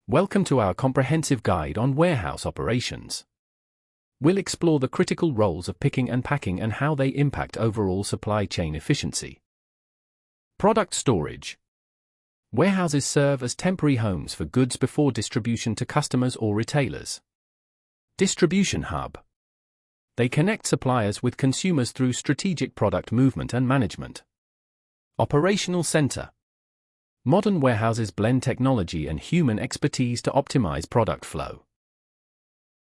Welcome to our comprehensive guide on warehouse operations. We'll explore the critical roles of picking and packing and how they impact overall supply chain efficiency. Product storage. Warehouses serve as temporary homes for goods before distribution to customers or retailers. Distribution hub. They connect suppliers with consumers through strategic product movement and management. Operational center. Modern warehouses blend technology and human expertise to optimize product flow.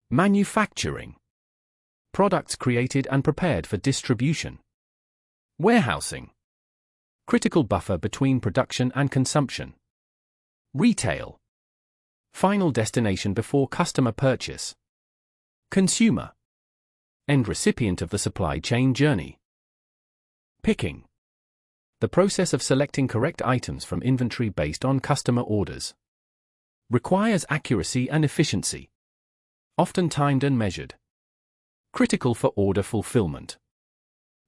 Manufacturing. Products created and prepared for distribution. Warehousing. Critical buffer between production and consumption. Retail. Final destination before customer purchase. Consumer. End recipient of the supply chain journey. Picking. The process of selecting correct items from inventory based on customer orders. Requires accuracy and efficiency. Often timed and measured. Critical for order fulfillment.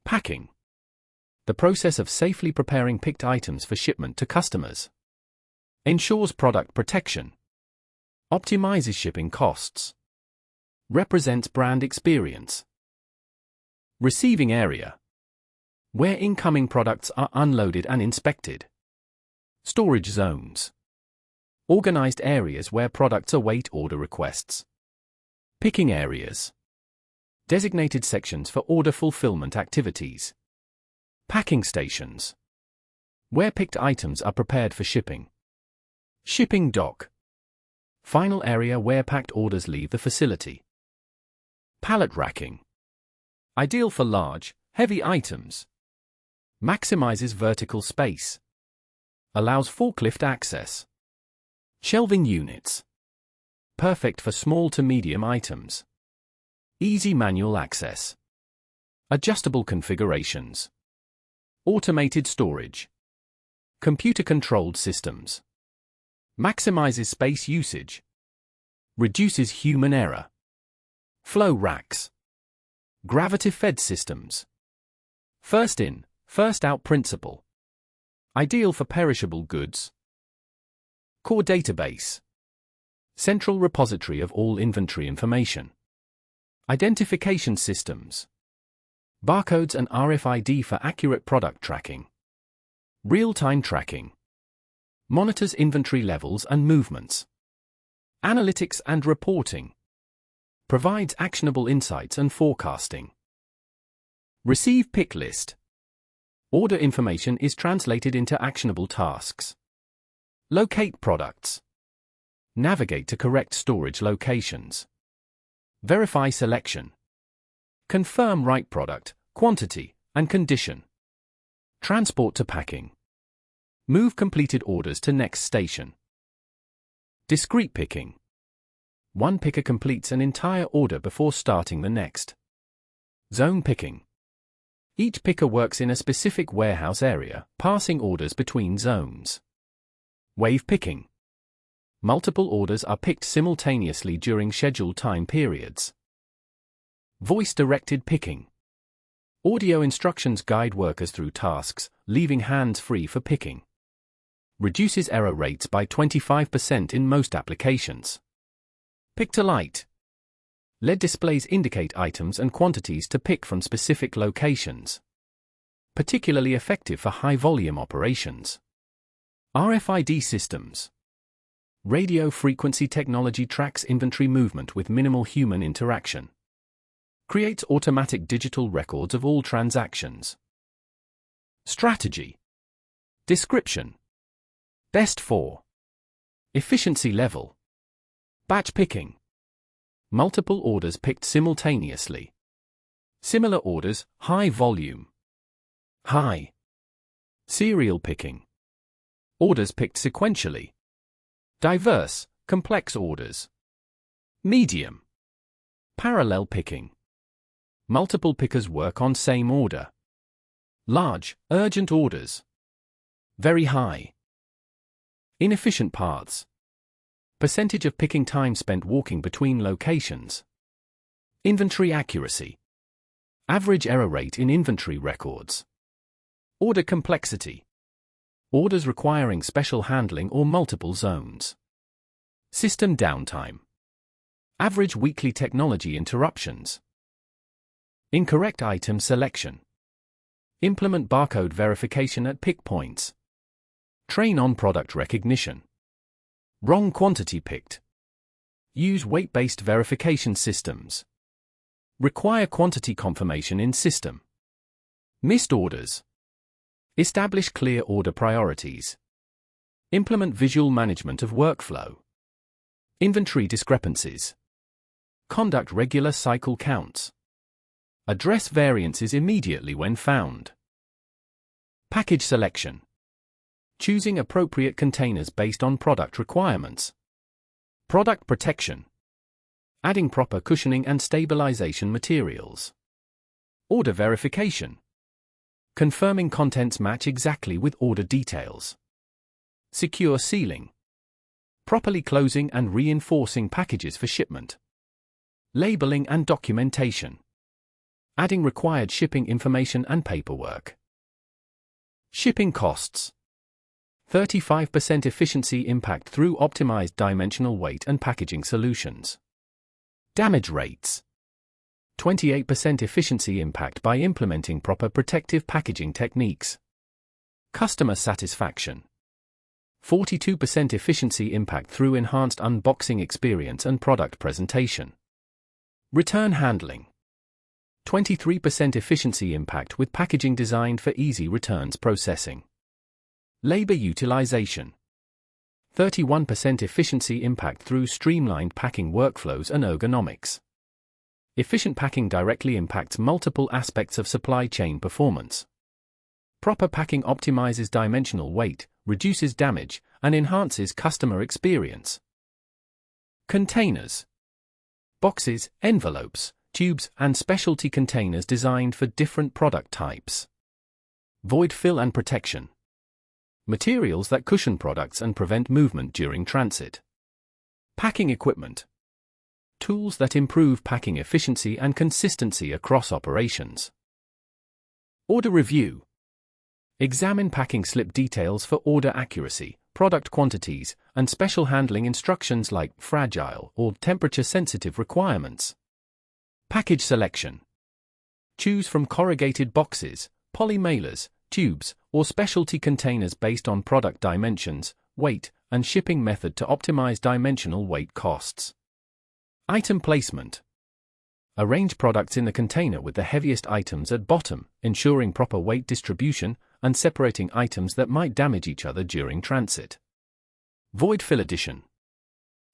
Packing. The process of safely preparing picked items for shipment to customers. Ensures product protection. Optimizes shipping costs. Represents brand experience. Receiving area. Where incoming products are unloaded and inspected. Storage zones. Organized areas where products await order requests. Picking areas. Designated sections for order fulfillment activities. Packing stations. Where picked items are prepared for shipping. Shipping dock. Final area where packed orders leave the facility. Pallet racking. Ideal for large, heavy items. Maximizes vertical space. Allows forklift access. Shelving units. Perfect for small to medium items. Easy manual access. Adjustable configurations. Automated storage. Computer-controlled systems. Maximizes space usage. Reduces human error. Flow racks. Gravity-fed systems. First in, first out principle. Ideal for perishable goods. Core database. Central repository of all inventory information. Identification systems. Barcodes and RFID for accurate product tracking. Real-time tracking. Monitors inventory levels and movements. Analytics and reporting. Provides actionable insights and forecasting. Receive pick list. Order information is translated into actionable tasks. Locate products. Navigate to correct storage locations. Verify selection. Confirm right product, quantity, and condition. Transport to packing. Move completed orders to next station. Discrete picking. One picker completes an entire order before starting the next. Zone picking. Each picker works in a specific warehouse area, passing orders between zones. Wave picking. Multiple orders are picked simultaneously during scheduled time periods. Voice-directed picking. Audio instructions guide workers through tasks, leaving hands free for picking. Reduces error rates by 25% in most applications. Pick to light. LED displays indicate items and quantities to pick from specific locations. Particularly effective for high-volume operations. RFID systems. Radio frequency technology tracks inventory movement with minimal human interaction. Creates automatic digital records of all transactions. Strategy. Description. Best for. Efficiency level. Batch picking. Multiple orders picked simultaneously. Similar orders, high volume. High. Serial picking. Orders picked sequentially. Diverse, complex orders. Medium. Parallel picking. Multiple pickers work on same order. Large, urgent orders. Very high. Inefficient paths. Percentage of picking time spent walking between locations. Inventory accuracy. Average error rate in inventory records. Order complexity. Orders requiring special handling or multiple zones. System downtime. Average weekly technology interruptions. Incorrect item selection. Implement barcode verification at pick points. Train on product recognition. Wrong quantity picked. Use weight-based verification systems. Require quantity confirmation in system. Missed orders. Establish clear order priorities. Implement visual management of workflow. Inventory discrepancies. Conduct regular cycle counts. Address variances immediately when found. Package selection. Choosing appropriate containers based on product requirements. Product protection. Adding proper cushioning and stabilization materials. Order verification. Confirming contents match exactly with order details. Secure sealing. Properly closing and reinforcing packages for shipment. Labeling and documentation. Adding required shipping information and paperwork. Shipping costs. 35% efficiency impact through optimized dimensional weight and packaging solutions. Damage rates. 28% efficiency impact by implementing proper protective packaging techniques. Customer satisfaction. 42% efficiency impact through enhanced unboxing experience and product presentation. Return handling. 23% efficiency impact with packaging designed for easy returns processing. Labor utilization. 31% efficiency impact through streamlined packing workflows and ergonomics. Efficient packing directly impacts multiple aspects of supply chain performance. Proper packing optimizes dimensional weight, reduces damage, and enhances customer experience. Containers. Boxes, envelopes, tubes, and specialty containers designed for different product types. Void fill and protection. Materials that cushion products and prevent movement during transit. Packing equipment. Tools that improve packing efficiency and consistency across operations. Order review. Examine packing slip details for order accuracy, product quantities, and special handling instructions like fragile or temperature-sensitive requirements. Package selection. Choose from corrugated boxes, poly mailers, tubes, or specialty containers based on product dimensions, weight, and shipping method to optimize dimensional weight costs. Item placement. Arrange products in the container with the heaviest items at bottom, ensuring proper weight distribution and separating items that might damage each other during transit. Void fill addition.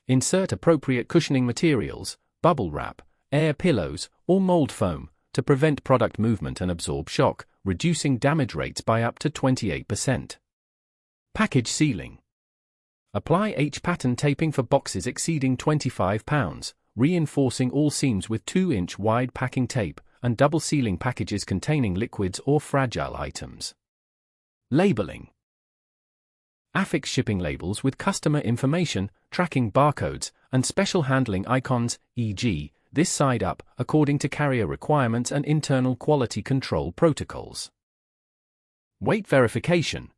Insert appropriate cushioning materials, bubble wrap, air pillows, or mold foam to prevent product movement and absorb shock, reducing damage rates by up to 28%. Package sealing. Apply H-pattern taping for boxes exceeding 25 pounds, reinforcing all seams with 2-inch wide packing tape, and double sealing packages containing liquids or fragile items. Labeling. Affix shipping labels with customer information, tracking barcodes, and special handling icons, e.g., this side up, according to carrier requirements and internal quality control protocols. Weight verification.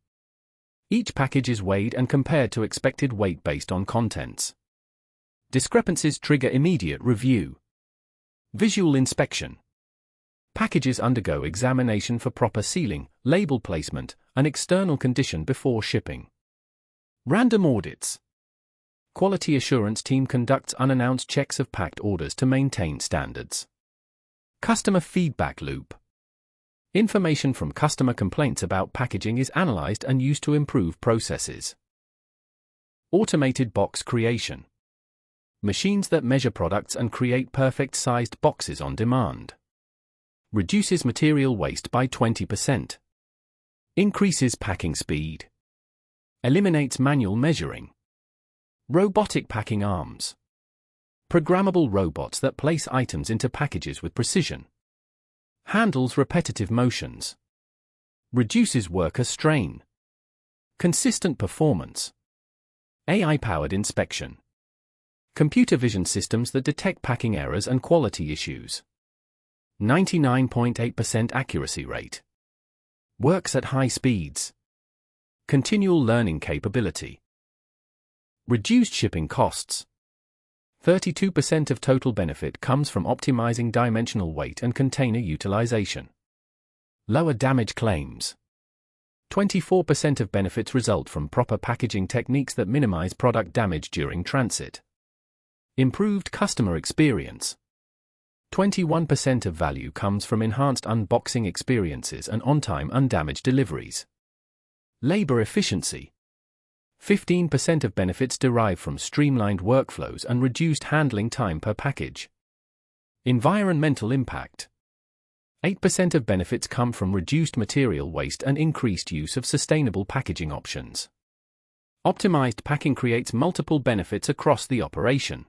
Each package is weighed and compared to expected weight based on contents. Discrepancies trigger immediate review. Visual inspection. Packages undergo examination for proper sealing, label placement, and external condition before shipping. Random audits. Quality assurance team conducts unannounced checks of packed orders to maintain standards. Customer feedback loop. Information from customer complaints about packaging is analyzed and used to improve processes. Automated box creation. Machines that measure products and create perfect-sized boxes on demand. Reduces material waste by 20%. Increases packing speed. Eliminates manual measuring. Robotic packing arms. Programmable robots that place items into packages with precision. Handles repetitive motions. Reduces worker strain. Consistent performance. AI-powered inspection. Computer vision systems that detect packing errors and quality issues. 99.8% accuracy rate. Works at high speeds. Continual learning capability. Reduced shipping costs. 32% of total benefit comes from optimizing dimensional weight and container utilization. Lower damage claims. 24% of benefits result from proper packaging techniques that minimize product damage during transit. Improved customer experience. 21% of value comes from enhanced unboxing experiences and on-time undamaged deliveries. Labor efficiency. 15% of benefits derive from streamlined workflows and reduced handling time per package. Environmental impact. 8% of benefits come from reduced material waste and increased use of sustainable packaging options. Optimized packing creates multiple benefits across the operation.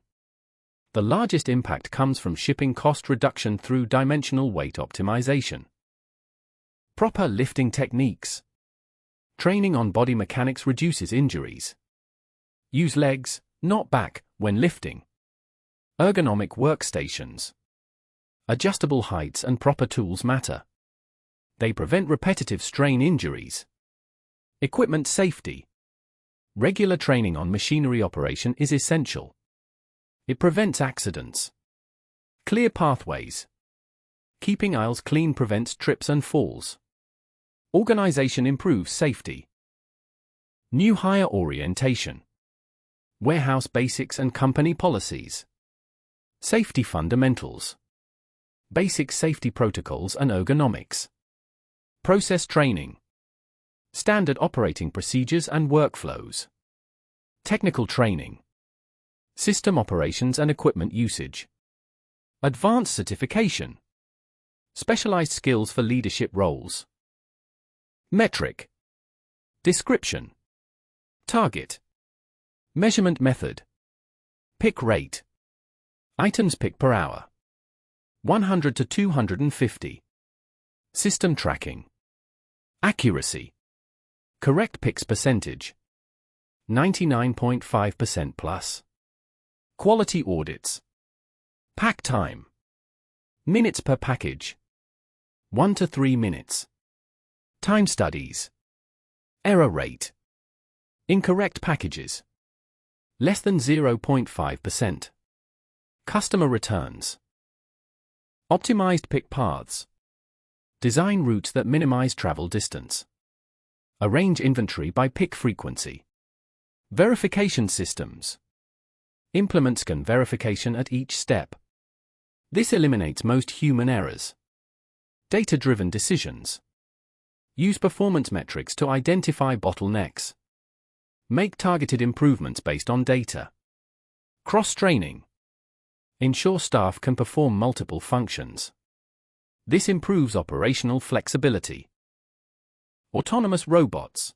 The largest impact comes from shipping cost reduction through dimensional weight optimization. Proper lifting techniques. Training on body mechanics reduces injuries. Use legs, not back, when lifting. Ergonomic workstations. Adjustable heights and proper tools matter. They prevent repetitive strain injuries. Equipment safety. Regular training on machinery operation is essential. It prevents accidents. Clear pathways. Keeping aisles clean prevents trips and falls. Organization improves safety. New hire orientation. Warehouse basics and company policies. Safety fundamentals. Basic safety protocols and ergonomics. Process training. Standard operating procedures and workflows. Technical training. System operations and equipment usage. Advanced certification. Specialized skills for leadership roles. Metric. Description. Target. Measurement method. Pick rate. Items picked per hour. 100 to 250. System tracking. Accuracy. Correct picks percentage. 99.5% plus. Quality audits. Pack time. Minutes per package. 1 to 3 minutes. Time studies. Error rate. Incorrect packages. Less than 0.5%. Customer returns. Optimized pick paths. Design routes that minimize travel distance. Arrange inventory by pick frequency. Verification systems. Implement scan verification at each step. This eliminates most human errors. Data-driven decisions. Use performance metrics to identify bottlenecks. Make targeted improvements based on data. Cross-training. Ensure staff can perform multiple functions. This improves operational flexibility. Autonomous robots.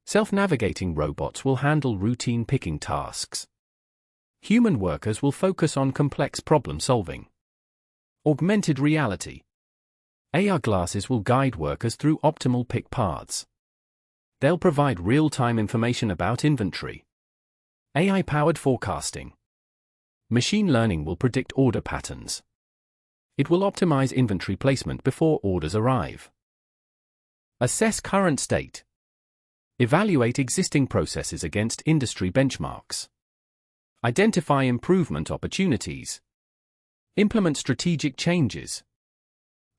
Self-navigating robots will handle routine picking tasks. Human workers will focus on complex problem-solving. Augmented reality. AR glasses will guide workers through optimal pick paths. They'll provide real-time information about inventory. AI-powered forecasting. Machine learning will predict order patterns. It will optimize inventory placement before orders arrive. Assess current state. Evaluate existing processes against industry benchmarks. Identify improvement opportunities. Implement strategic changes.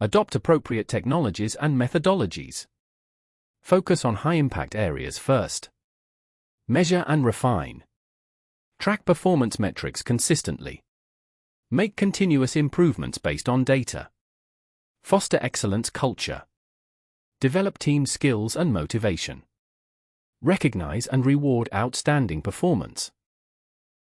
Adopt appropriate technologies and methodologies. Focus on high-impact areas first. Measure and refine. Track performance metrics consistently. Make continuous improvements based on data. Foster excellence culture. Develop team skills and motivation. Recognize and reward outstanding performance.